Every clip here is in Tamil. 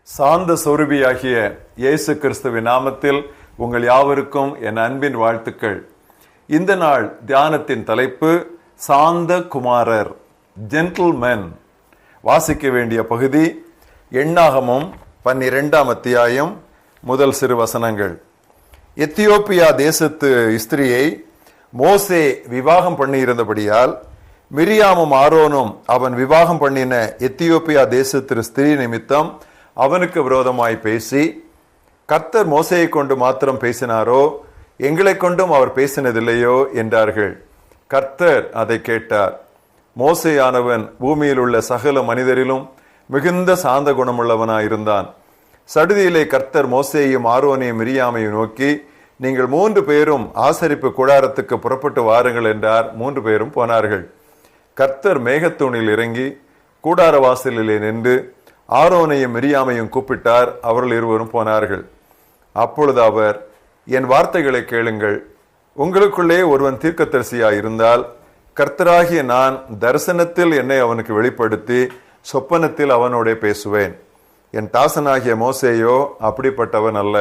சாந்த சொரூபியாகிய இயேசு கிறிஸ்துவின் நாமத்தில் உங்கள் யாவருக்கும் என் அன்பின் வாழ்த்துக்கள். இந்த நாள் தியானத்தின் தலைப்பு சாந்த குமாரர், ஜென்டில்மென். வாசிக்க வேண்டிய பகுதி எண்ணாகமம் 12ஆம் அத்தியாயம் முதல் சிறு வசனங்கள். எத்தியோப்பியா தேசத்து ஸ்திரியை மோசே விவாகம் பண்ணியிருந்தபடியால் மிரியாமும் ஆரோனும் அவன் விவாகம் பண்ணின எத்தியோப்பியா தேசத்து ஸ்திரீ நிமித்தம் அவனுக்கு விரோதமாய் பேசி, கர்த்தர் மோசையை கொண்டு மாத்திரம் பேசினாரோ, எங்களை கொண்டும் அவர் பேசினதில்லையோ என்றார்கள். கர்த்தர் அதை கேட்டார். மோசேயானவன் பூமியில் உள்ள சகல மனிதரிலும் மிகுந்த சாந்த குணமுள்ளவனாயிருந்தான். சடுதியிலே கர்த்தர் மோசேயையும் ஆரோனையும் மிரியாமையும் நோக்கி, நீங்கள் 3 பேரும் ஆசரிப்பு கூடாரத்துக்கு புறப்பட்டு வாருங்கள் என்றார். 3 பேரும் போனார்கள். கர்த்தர் மேகத்தூணில் இறங்கி கூடார வாசலிலே நின்று ஆரோனையும் மிரியாமையும் கூப்பிட்டார். அவர்கள் இருவரும் போனார்கள். அப்பொழுது அவர், என் வார்த்தைகளை கேளுங்கள். உங்களுக்குள்ளே ஒருவன் தீர்க்கதரிசியாய் இருந்தால், கர்த்தராகிய நான் தரிசனத்தில் என்னை அவனுக்கு வெளிப்படுத்தி சொப்பனத்தில் அவனோட பேசுவேன். என் தாசனாகிய மோசேயோ அப்படிப்பட்டவன் அல்ல.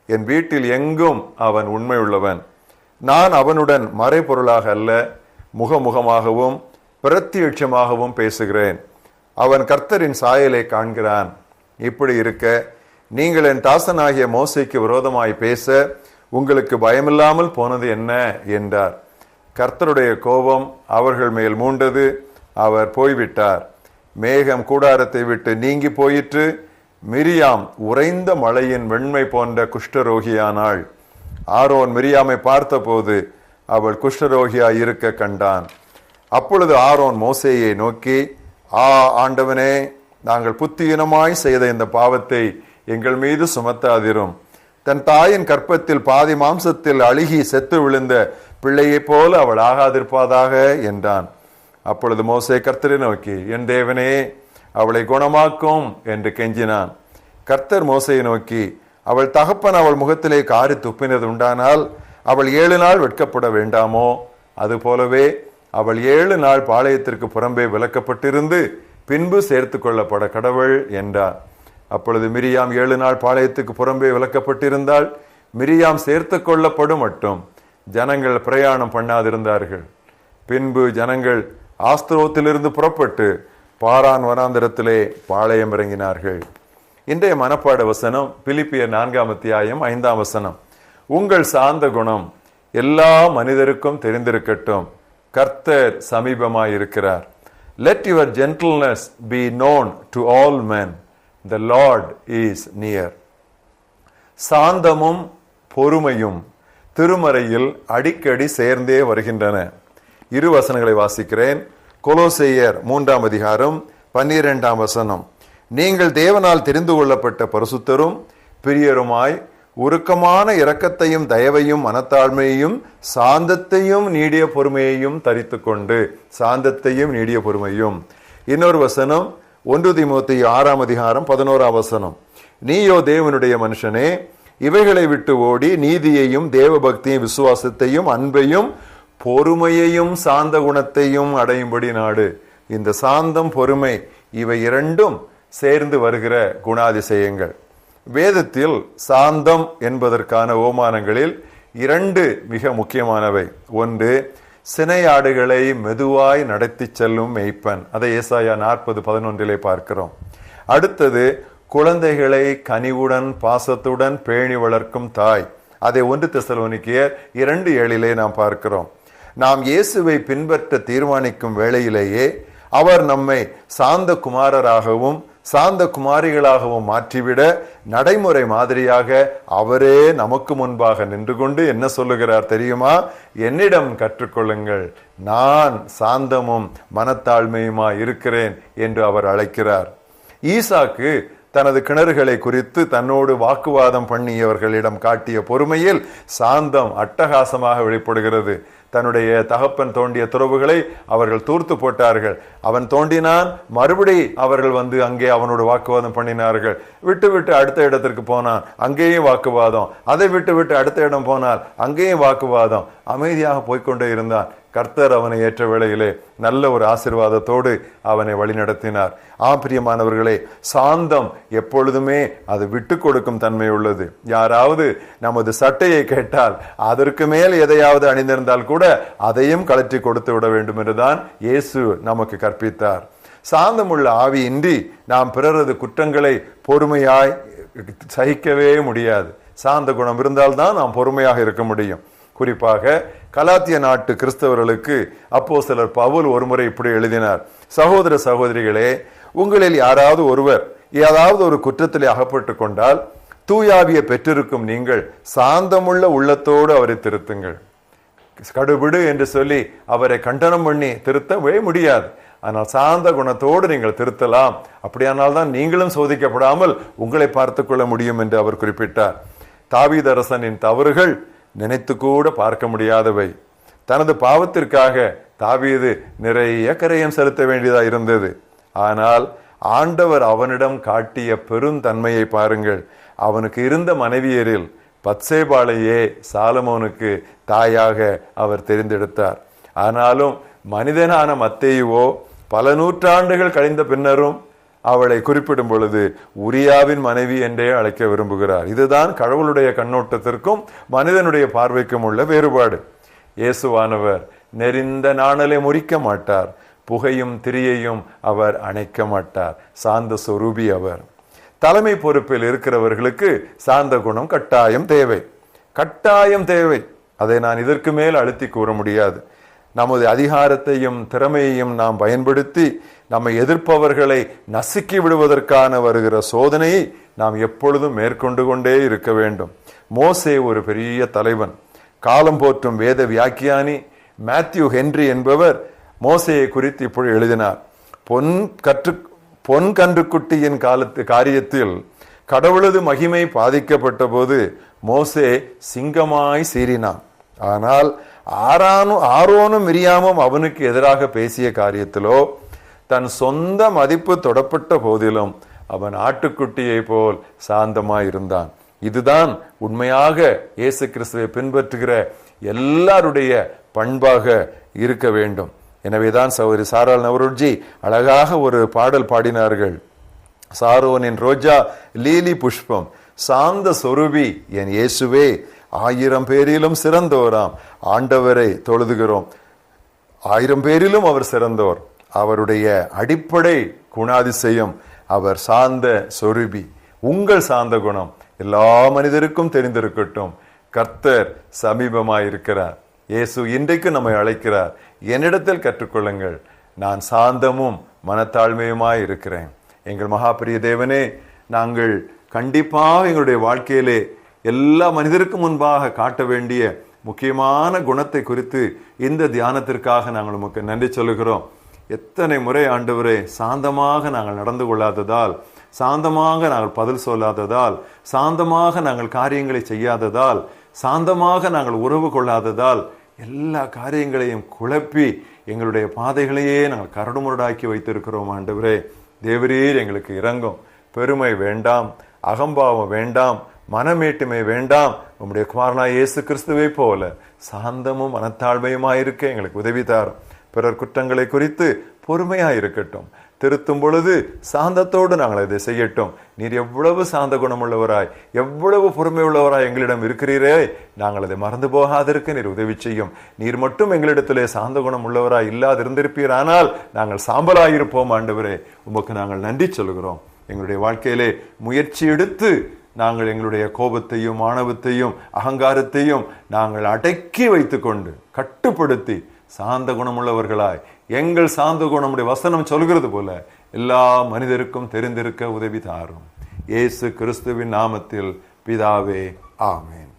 என் வீட்டில் எங்கும் அவன் உண்மை உள்ளவன். நான் அவனுடன் மறைபொருளாக அல்ல, முகமுகமாகவும் பிரத்யட்சமாகவும் பேசுகிறேன். அவன் கர்த்தரின் சாயலை காண்கிறான். இப்படி இருக்க நீங்கள் என் தாசனாகிய மோசேக்கு விரோதமாய் பேச உங்களுக்கு பயமில்லாமல் போனது என்ன என்றார். கர்த்தருடைய கோபம் அவர்கள் மேல் மூண்டது. அவர் போய்விட்டார். மேகம் கூடாரத்தை விட்டு நீங்கி போயிற்று. மிரியாம் உறைந்த மழையின் வெண்மை போன்ற குஷ்டரோகியானாள். ஆரோன் மிரியாமை பார்த்தபோது அவள் குஷ்டரோகியாய் இருக்க கண்டான். அப்பொழுது ஆரோன் மோசேயை நோக்கி, ஆண்டவனே, நாங்கள் புத்தியினமாய் செய்த இந்த பாவத்தை எங்கள் மீது சுமத்தாதிரும். தன் தாயின் கற்பத்தில் பாதி மாம்சத்தில் அழுகி செத்து விழுந்த பிள்ளையை போல அவள் ஆகாதிருப்பாதாக என்றான். அப்பொழுது மோசே கர்த்தரை நோக்கி, என் தேவனே, அவளை குணமாக்கும் என்று கெஞ்சினான். கர்த்தர் மோசையை நோக்கி, அவள் தகப்பன் அவள் முகத்திலே காரி துப்பினது உண்டானால் அவள் 7 நாள் வெட்கப்பட வேண்டாமோ? அது போலவே அவள் 7 நாள் பாளையத்திற்கு புறம்பே விலக்கப்பட்டிருந்து பின்பு சேர்த்து கொள்ளப்பட கடவுள் என்றார். அப்பொழுது மிரியாம் 7 நாள் பாளையத்துக்கு புறம்பே விலக்கப்பட்டிருந்தால் மிரியாம் சேர்த்து கொள்ளப்படும் மட்டும் ஜனங்கள் பிரயாணம் பண்ணாதிருந்தார்கள். பின்பு ஜனங்கள் ஆஸ்திரோத்திலிருந்து புறப்பட்டு பாரான் வனாந்திரத்திலே பாளையம் இறங்கினார்கள். இன்றைய மனப்பாட வசனம் பிலிப்பியர் 4ஆம் அத்தியாயம் 5ஆம் வசனம். உங்கள் சாந்த குணம் எல்லா மனிதருக்கும் தெரிந்திருக்கட்டும், கர்த்தர் சமீபமாயிருக்கிறார். Let your gentleness be known to all men. The Lord is near. சாந்தமும் பொறுமையும் திருமறையில் அடிக்கடி சேர்ந்தே வருகின்றன. 2 வசனங்களை வாசிக்கிறேன். கொலோசையர் 3ஆம் அதிகாரம் 12ஆம் வசனம். நீங்கள் தேவனால் தெரிந்து கொள்ளப்பட்ட பரிசுத்தரும் பிரியருமாய் உருக்கமான இரக்கத்தையும் தயவையும் மனத்தாழ்மையையும் சாந்தத்தையும் நீடிய பொறுமையையும் தரித்து கொண்டு. சாந்தத்தையும் நீடிய பொறுமையும். இன்னொரு வசனம் 1 தீமோத்தேயு 6ஆம் அதிகாரம் 11ஆம் வசனம். நீயோ தேவனுடைய மனுஷனே, இவைகளை விட்டு ஓடி நீதியையும் தேவ பக்தியும் விசுவாசத்தையும் அன்பையும் பொறுமையையும் சாந்த குணத்தையும் அடையும்படி நாடு. இந்த சாந்தம் பொறுமை இவை 2ம் சேர்ந்து வருகிற குணாதிசயங்கள். வேதத்தில் சாந்தம் என்பதற்கான ஓமானங்களில் 2 மிக முக்கியமானவை. ஒன்று, சினையாடுகளை மெதுவாய் நடத்தி செல்லும் மேய்ப்பன். அதை ஏசாயா 40:11 பார்க்கிறோம். அடுத்தது, குழந்தைகளை கனிவுடன் பாசத்துடன் பேணி வளர்க்கும் தாய். அதை 1 தெசலோனிக்கேயர் 2:7 நாம் பார்க்கிறோம். நாம் இயேசுவை பின்பற்ற தீர்மானிக்கும் வேளையிலேயே அவர் நம்மை சாந்த குமாரராகவும் சாந்த குமாரிகளாகவும் மாற்றிவிட நடைமுறை மாதிரியாக அவரே நமக்கு முன்பாக நின்று கொண்டு என்ன சொல்லுகிறார் தெரியுமா? என்னிடம் கற்றுக்கொள்ளுங்கள், நான் சாந்தமும் மனத்தாழ்மையுமா இருக்கிறேன் என்று அவர் அழைக்கிறார். ஈசாக்கு தனது கிணறுகளை குறித்து தன்னோடு வாக்குவாதம் பண்ணியவர்களிடம் காட்டிய பொறுமையில் சாந்தம் அட்டகாசமாக வெளிப்படுகிறது. தன்னுடைய தகப்பன் தோண்டிய துறவுகளை அவர்கள் தூர்த்து போட்டார்கள். அவன் தோண்டினான், மறுபடி அவர்கள் வந்து அங்கே அவனோடு வாக்குவாதம் பண்ணினார்கள். விட்டு விட்டு அடுத்த இடத்திற்கு போனான், அங்கேயும் வாக்குவாதம். அதை விட்டு விட்டு அடுத்த இடம் போனால் அங்கேயும் வாக்குவாதம். அமைதியாக போய்கொண்டே இருந்தான். கர்த்தர் அவனை ஏற்ற வேளையிலே நல்ல ஒரு ஆசீர்வாதத்தோடு அவனை வழிநடத்தினார். பிரியமானவர்களே, சாந்தம் எப்பொழுதுமே அது விட்டு கொடுக்கும் தன்மை உள்ளது. யாராவது நமது சட்டையை கேட்டால் அதற்கு மேல் எதையாவது அணிந்திருந்தால் கூட அதையும் கழற்றி கொடுத்து விட வேண்டும் என்றுதான் இயேசு நமக்கு கற்பித்தார். சாந்தமுள்ள ஆவியின்றி நாம் பிறரது குற்றங்களை பொறுமையாய் சகிக்கவே முடியாது. சாந்த குணம் இருந்தால்தான் நாம் பொறுமையாக இருக்க முடியும். குறிப்பாக கலாத்திய நாட்டு கிறிஸ்தவர்களுக்கு அப்போஸ்தலர் பவுல் ஒருமுறை இப்படி எழுதினார்: சகோதர சகோதரிகளே, உங்களில் யாராவது ஒருவர் ஏதாவது ஒரு குற்றத்திலே அகப்பட்டு கொண்டால் தூயாவியை பெற்றிருக்கும் நீங்கள் சாந்தமுள்ள உள்ளத்தோடு அவரை திருத்துங்கள். கடுபிடு என்று சொல்லி அவரை கண்டனம் பண்ணி திருத்தவே முடியாது. ஆனால் சாந்த குணத்தோடு நீங்கள் திருத்தலாம். அப்படியானால் தான் நீங்களும் சோதிக்கப்படாமல் உங்களை பார்த்து கொள்ள முடியும் என்று அவர் குறிப்பிட்டார். தாவீது அரசனின் தவறுகள் நினைத்து கூட பார்க்க முடியாதவை. தனது பாவத்திற்காக தாவீது நிறைய கரையம் செலுத்த வேண்டியதா இருந்தது. ஆனால் ஆண்டவர் அவனிடம் காட்டிய பெருந்தன்மையை பாருங்கள். அவனுக்கு இருந்த மனைவியரில் பத்சேபாளையே சாலமோனுக்கு தாயாக அவர் தெரிந்தெடுத்தார். ஆனாலும் மனிதனான மத்தேயுவோ பல நூற்றாண்டுகள் கழிந்த பின்னரும் அவளை குறிப்பிடும் பொழுது உரியாவின் மனைவி என்றே அழைக்க விரும்புகிறார். இதுதான் கடவுளுடைய கண்ணோட்டத்திற்கும் மனிதனுடைய பார்வைக்கும் உள்ள வேறுபாடு. இயேசுவானவர் நெறிந்த நாணலை முறிக்க மாட்டார், புகையும் திரியையும் அவர் அணைக்க மாட்டார். சாந்த சொரூபி அவர். தலைமை பொறுப்பில் இருக்கிறவர்களுக்கு சாந்த குணம் கட்டாயம் தேவை, கட்டாயம் தேவை. அதை நான் இதற்கு மேல் அழுத்தி கூற முடியாது. நமது அதிகாரத்தையும் திறமையையும் நாம் பயன்படுத்தி நம்மை எதிர்ப்பவர்களை நசுக்கி விடுவதற்கான வருகிற சோதனையை நாம் எப்பொழுதும் மேற்கொண்டு கொண்டே இருக்க வேண்டும். மோசே ஒரு பெரிய தலைவன். காலம் போற்றும் வேத வியாக்கியானி மேத்யூ ஹென்றி என்பவர் மோசேயை குறித்து இப்படி எழுதினார்: பொன் கன்றுக்குட்டியின் காரியத்தில் கடவுளது மகிமை பாதிக்கப்பட்ட போது மோசே சிங்கமாய் சீறினான். ஆனால் ஆரோனும் மிரியாமும் அவனுக்கு எதிராக பேசிய காரியத்திலோ தன் சொந்த மதிப்பு தொடப்பட்ட போதிலும் அவன் ஆட்டுக்குட்டியை போல் சாந்தமாய் இருந்தான். இதுதான் உண்மையாக இயேசு கிறிஸ்துவை பின்பற்றுகிற எல்லாருடைய பண்பாக இருக்க வேண்டும். எனவேதான் சகோதரி சாராள் நவரோஜி அழகாக ஒரு பாடல் பாடினார்கள்: சாரோனின் ரோஜா லீலி புஷ்பம் சாந்த சொருபி என் இயேசுவே, 1000 பேரிலும் சிறந்தோராம் ஆண்டவரை தொழுதுகிறோம். 1000 பேரிலும் அவர் சிறந்தோர். அவருடைய அடிப்படை குணாதிசயம் அவர் சாந்த சொருபி. உங்கள் சாந்த குணம் எல்லா மனிதருக்கும் தெரிந்திருக்கட்டும். கர்த்தர் சமீபமாயிருக்கிறார். இயேசு இன்றைக்கு நம்மை அழைக்கிறார். என்னிடத்தில் கற்றுக்கொள்ளுங்கள், நான் சாந்தமும் மனத்தாழ்மையுமாய் இருக்கிறேன். எங்கள் மகாபெரிய தேவனே, நாங்கள் கண்டிப்பாக எங்களுடைய வாழ்க்கையிலே எல்லா மனிதருக்கும் முன்பாக காட்ட வேண்டிய முக்கியமான குணத்தை குறித்து இந்த தியானத்திற்காக நாங்கள் உமக்கு நன்றி சொல்லுகிறோம். எத்தனை முறை ஆண்டவரே சாந்தமாக நாங்கள் நடந்து கொள்ளாததால், சாந்தமாக நாங்கள் பதில் சொல்லாததால், சாந்தமாக நாங்கள் காரியங்களை செய்யாததால், சாந்தமாக நாங்கள் உறவு கொள்ளாததால் எல்லா காரியங்களையும் குழப்பி எங்களுடைய பாதைகளையே நாங்கள் கரடுமுரடாக்கி வைத்திருக்கிறோம். ஆண்டவரே, தேவரீர் எங்களுக்கு இரங்கும். பெருமை வேண்டாம், அகம்பாவம் வேண்டாம், மனமேட்டுமை வேண்டாம். உம்முடைய குமாரனாய் இயேசு கிறிஸ்துவை போல சாந்தமும் மனத்தாழ்மையுமாயிருக்க எங்களுக்கு உதவி தாரும். பிறர் குற்றங்களை குறித்து பொறுமையாய் இருக்கட்டும். திருத்தும் பொழுது சாந்தத்தோடு நாங்கள் இதை செய்யட்டும். நீர் எவ்வளவு சாந்த குணமுள்ளவராய், எவ்வளவு பொறுமை உள்ளவராய் எங்களிடம் இருக்கிறீரே, நாங்கள் அதை மறந்து போகாதிருக்க நீர் உதவி செய்யும். நீர் மட்டும் எங்களிடத்திலே சாந்த குணம் உள்ளவராய் இல்லாதிருந்திருப்பீர், ஆனால் நாங்கள் சாம்பலாயிருப்போம். ஆண்டவரே, உமக்கு நாங்கள் நன்றி சொல்கிறோம். எங்களுடைய வாழ்க்கையிலே முயற்சி எடுத்து நாங்கள் எங்களுடைய கோபத்தையும் ஆணவத்தையும் அகங்காரத்தையும் நாங்கள் அடக்கி வைத்துக் கொண்டு கட்டுப்படுத்தி சாந்த குணமுள்ளவர்களாய், எங்கள் சாந்த குணமுடைய வசனம் சொல்கிறது போல எல்லா மனிதருக்கும் தெரிந்திருக்க உதவி தாரும். இயேசு கிறிஸ்துவின் நாமத்தில் பிதாவே, ஆமென்.